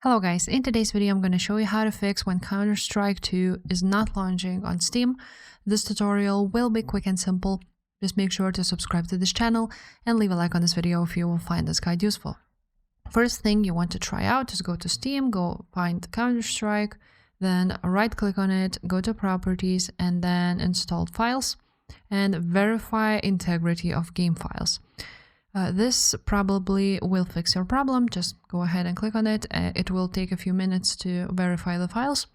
Hello guys, in today's video I'm going to show you how to fix when Counter-Strike 2 is not launching on Steam. This tutorial will be quick and simple. Just make sure to subscribe to this channel and leave a like on this video if you will find this guide useful. First thing you want to try out is go to Steam, go find Counter-Strike, then right click on it, go to properties and then installed files and verify integrity of game files. This probably will fix your problem. Just go ahead and click on it. It will take a few minutes to verify the files.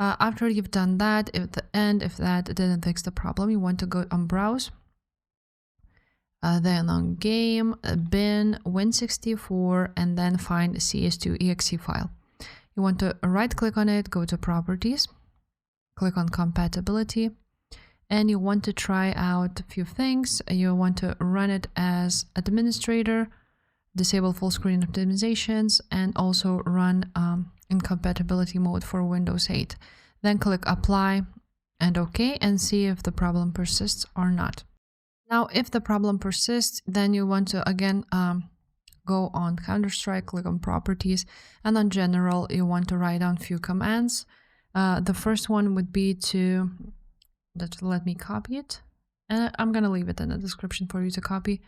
After you've done that, if that didn't fix the problem, you want to go on browse, then on game, bin, win64, and then find CS2 exe file. You want to right click on it, go to properties, click on compatibility, and you want to try out a few things. You want to run it as administrator, disable full screen optimizations, and also run in compatibility mode for Windows 8. Then click apply and OK and see if the problem persists or not. Now, if the problem persists, then you want to again go on Counter-Strike, click on properties, and on general, you want to write down a few commands. The first one would be to let me copy it, and I'm gonna leave it in the description for you to copy.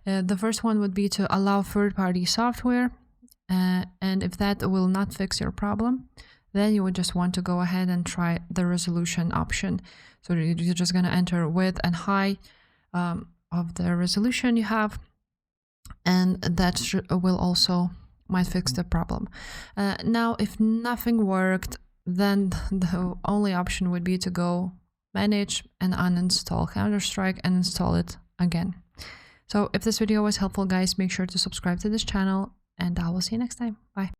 The first one would be to allow third-party software, and if that will not fix your problem, then you would just want to go ahead and try the resolution option. So you're just gonna enter width and height of the resolution you have, and that will also might fix the problem. Now, if nothing worked, then the only option would be to go manage and uninstall Counter-Strike and install it again. So if this video was helpful, guys, make sure to subscribe to this channel and I will see you next time. Bye.